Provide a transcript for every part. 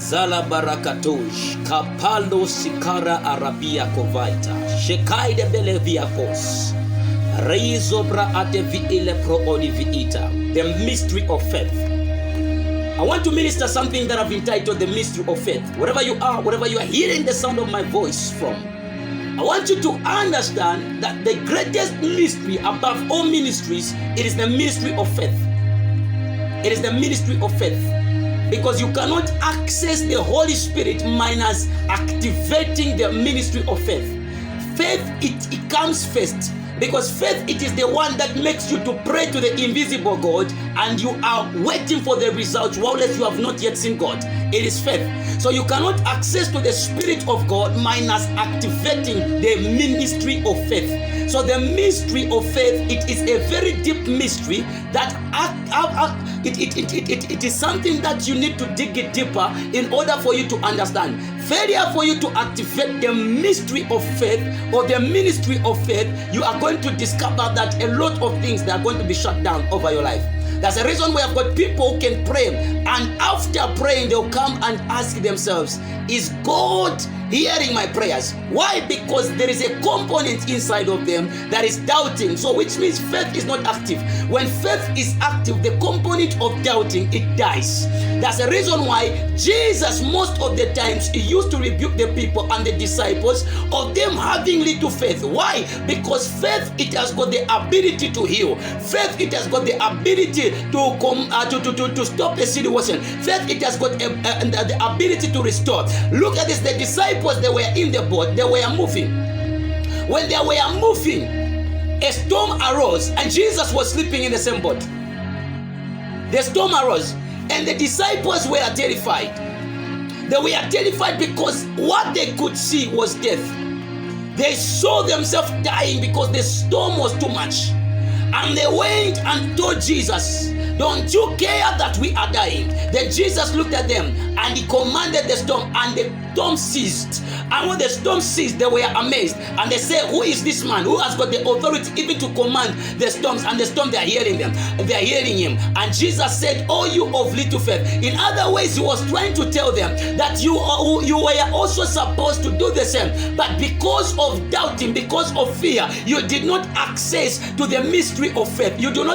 Zala barakatosh, kapalo sikara arabia kovaita, shekai de beleviakos, reizobra atevi ile pro oliviita, the mystery of faith. I want to minister something that I've entitled the mystery of faith. Wherever you are hearing the sound of my voice from, I want you to understand that the greatest mystery above all ministries, it is the ministry of faith. It is the ministry of faith. Because you cannot access the Holy Spirit minus activating the ministry of faith. Faith, it comes first. Because faith, it is the one that makes you to pray to the invisible God, and you are waiting for the results while you have not yet seen God. It is faith. So you cannot access to the Spirit of God minus activating the ministry of faith. So the mystery of faith, it is a very deep mystery that it is something that you need to dig it deeper in order for you to understand. Failure for you to activate the mystery of faith or the ministry of faith, you are going to discover that a lot of things that are going to be shut down over your life. That's the reason we have got people who can pray, and after praying, they'll come and ask themselves, is God hearing my prayers? Why? Because there is a component inside of them that is doubting. So which means faith is not active. When faith is active, the component of doubting, it dies. That's the reason why Jesus, most of the times, he used to rebuke the people and the disciples of them having little faith. Why? Because faith, it has got the ability to heal. Faith, it has got the ability to stop the situation. Faith, it has got the ability to restore. Look at this. The disciples, they were in the boat. They were moving. When they were moving, a storm arose, and Jesus was sleeping in the same boat. The storm arose, and the disciples were terrified. They were terrified because what they could see was death. They saw themselves dying because the storm was too much. And they went and told Jesus, don't you care that we are dying? Then Jesus looked at them and he commanded the storm, and the storm ceased. And when the storm ceased, they were amazed. And they said, who is this man who has got the authority even to command the storms? And the storm, they are hearing them. They are hearing him. And Jesus said, oh, you of little faith. In other ways, he was trying to tell them that you were also supposed to do the same. But because of doubting, because of fear, you did not access to the mystery of faith. You did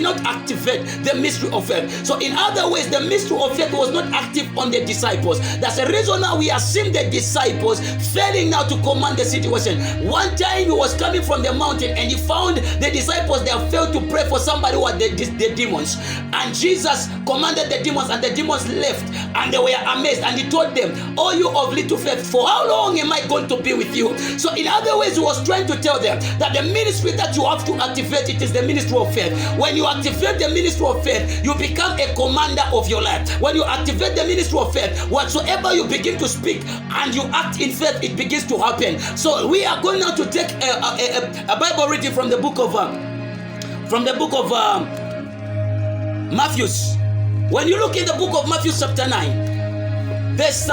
not activate the mystery of faith. So in other ways, the mystery of faith was not active on the disciples. That's the reason now we are seeing the disciples failing now to command the situation. One time he was coming from the mountain and he found the disciples, they have failed to pray for somebody who had the demons. And Jesus commanded the demons, and the demons left, and they were amazed. And he told them, oh, you of little faith, for how long am I going to be with you? So in other ways, he was trying to tell them that the ministry that you have to activate, it is the ministry of faith. When you activate the ministry of faith, you become a commander of your life. When you activate the ministry of faith, whatsoever you begin to speak and you act in faith, it begins to happen. So we are going now to take a Bible reading from the book of Matthew. When you look in the book of Matthew chapter 9, verse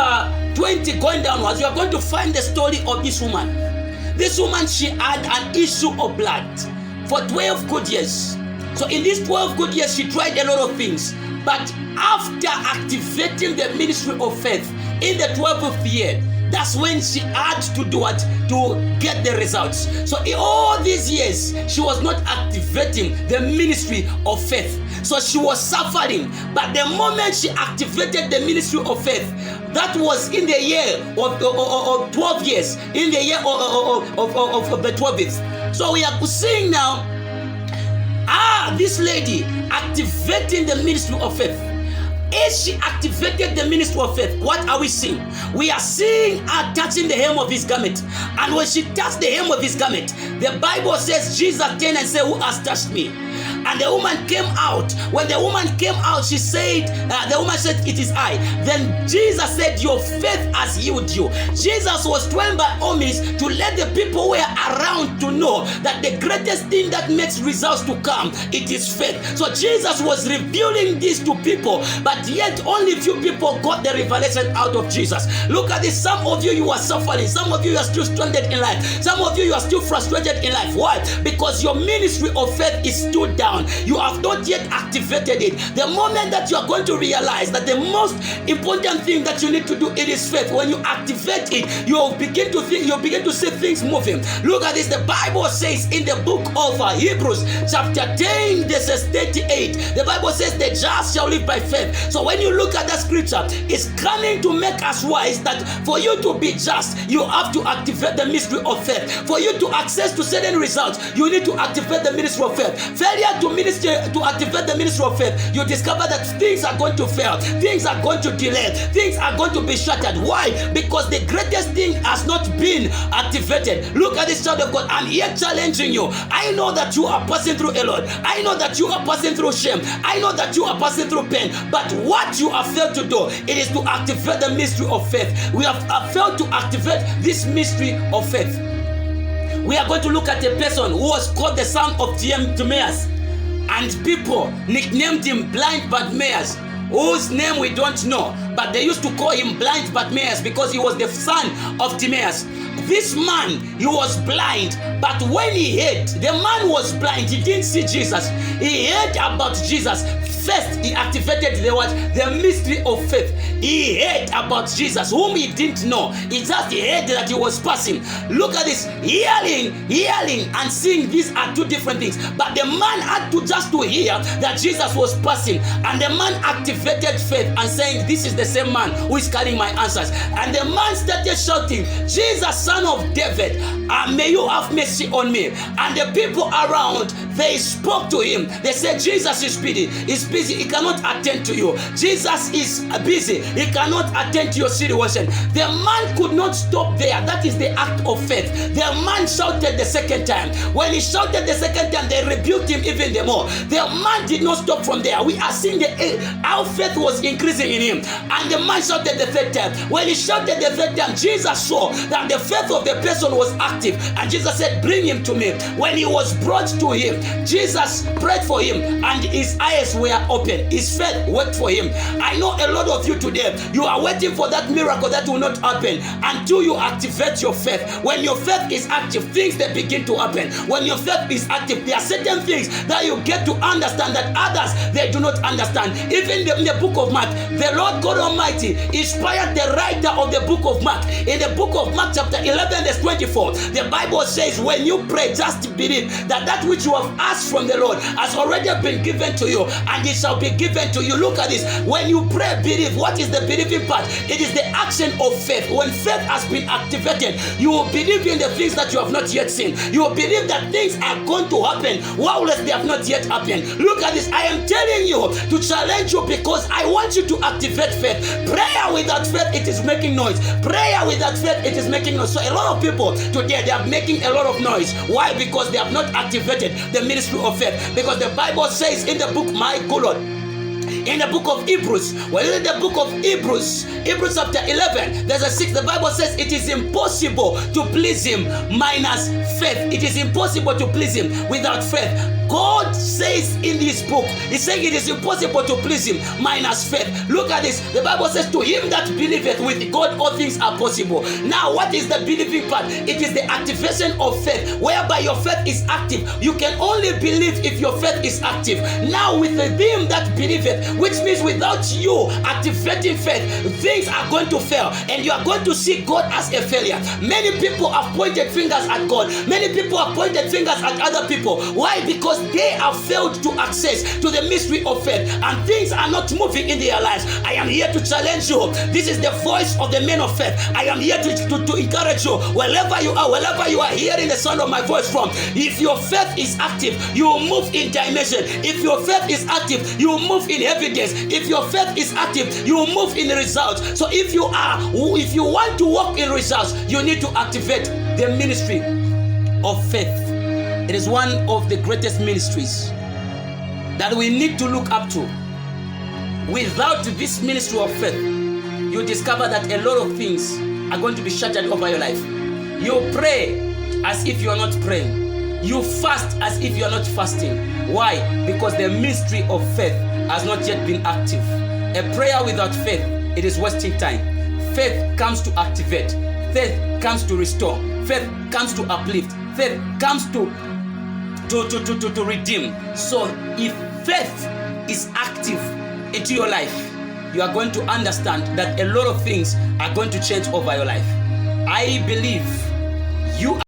20 going downwards, you are going to find the story of this woman. This woman, she had an issue of blood for 12 good years. So in these 12 good years, she tried a lot of things. But after activating the ministry of faith in the 12th year, that's when she had to do what? To get the results. So in all these years, she was not activating the ministry of faith. So she was suffering. But the moment she activated the ministry of faith, that was in the year of 12 years, in the year of the 12th. So we are seeing now, this lady activating the ministry of faith. As she activated the ministry of faith, what are we seeing? We are seeing her touching the hem of his garment. And when she touched the hem of his garment, the Bible says Jesus turned and said, who has touched me? And the woman came out. When the woman came out, she said, the woman said, it is I. Then Jesus said, your faith has healed you. Jesus was trying by all means to let the people who were around to know that the greatest thing that makes results to come, it is faith. So Jesus was revealing this to people, but yet only few people got the revelation out of Jesus. Look at this. Some of you are suffering. Some of you are still stranded in life. Some of you are still frustrated in life. Why? Because your ministry of faith is still down. down. You have not yet activated it. The moment that you are going to realize that the most important thing that you need to do, it is faith. When you activate it, you will begin to think, you'll begin to see things moving. Look at this. The Bible says in the book of Hebrews chapter 10 verses 38, the Bible says the just shall live by faith. So when you look at that scripture, it's coming to make us wise that for you to be just, you have to activate the mystery of faith. For you to access to certain results, you need to activate the ministry of faith. Failure to activate the ministry of faith, you discover that things are going to fail, things are going to delay, things are going to be shattered. Why? Because the greatest thing has not been activated. Look at this, child of God. I'm here challenging you. I know that you are passing through a lot. I know that you are passing through shame. I know that you are passing through pain. But what you have failed to do, it is to activate the mystery of faith. We have failed to activate this mystery of faith. We are going to look at a person who was called the son of Timaeus, and people nicknamed him Blind Bartimaeus, whose name we don't know, but they used to call him Blind Bartimaeus because he was the son of Timaeus. This man, he was blind, but when he heard, the man was blind, he didn't see Jesus. He heard about Jesus. First, he activated the mystery of faith. He heard about Jesus, whom he didn't know. He just heard that he was passing. Look at this. Hearing and seeing, these are two different things. But the man had to just to hear that Jesus was passing. And the man activated faith and saying, this is the same man who is carrying my answers. And the man started shouting, Jesus, son of David, may you have mercy on me. And the people around, they spoke to him. They said, Jesus is busy. He's busy. He cannot attend to you. Jesus is busy. He cannot attend to your situation. The man could not stop there. That is the act of faith. The man shouted the second time. When he shouted the second time, they rebuked him even the more. The man did not stop from there. We are seeing how faith was increasing in him. And the man shouted the third time. When he shouted the third time, Jesus saw that the faith of the person was active. And Jesus said, bring him to me. When he was brought to him, Jesus prayed for him and his eyes were open. His faith worked for him. I know a lot of you today, you are waiting for that miracle that will not happen until you activate your faith. When your faith is active, things that begin to happen. When your faith is active, there are certain things that you get to understand that others, they do not understand. Even in the book of Mark, the Lord God Almighty inspired the writer of the book of Mark. In the book of Mark chapter 11 verse 24, the Bible says, when you pray, just believe that that which you have asked from the Lord has already been given to you, and it shall be given to you. Look at this. When you pray, believe. What is the believing part? It is the action of faith. When faith has been activated, you will believe in the things that you have not yet seen. You will believe that things are going to happen while they have not yet happened. Look at this. I am telling you to challenge you because I want you to activate faith. Prayer without faith, it is making noise. Prayer without faith, it is making noise. So a lot of people today, they are making a lot of noise. Why? Because they have not activated the ministry of faith. Because the Bible says in the book, my God, in the book of Hebrews, in the book of Hebrews chapter 11, there's a 6, the Bible says it is impossible to please him minus faith. It is impossible to please him without faith. God says in his book, he's saying it is impossible to please him minus faith. Look at this. The Bible says, to him that believeth, with God all things are possible. Now, what is the believing part? It is the activation of faith, whereby your faith is active. You can only believe if your faith is active. Now, with him that believeth, which means without you activating faith, things are going to fail, and you are going to see God as a failure. Many people have pointed fingers at God. Many people have pointed fingers at other people. Why? Because they have failed to access to the mystery of faith, and things are not moving in their lives. I am here to challenge you. This is the voice of the men of faith. I am here to encourage you, wherever you are hearing the sound of my voice from. If your faith is active, you will move in dimension. If your faith is active, you will move in evidence. If your faith is active, you will move in results. So if you want to walk in results, you need to activate the ministry of faith. It is one of the greatest ministries that we need to look up to. Without this ministry of faith, you discover that a lot of things are going to be shattered over your life. You pray as if you are not praying. You fast as if you are not fasting. Why? Because the ministry of faith has not yet been active. A prayer without faith, it is wasting time. Faith comes to activate. Faith comes to restore. Faith comes to uplift. Faith comes to to redeem. So if faith is active into your life, you are going to understand that a lot of things are going to change over your life. I believe you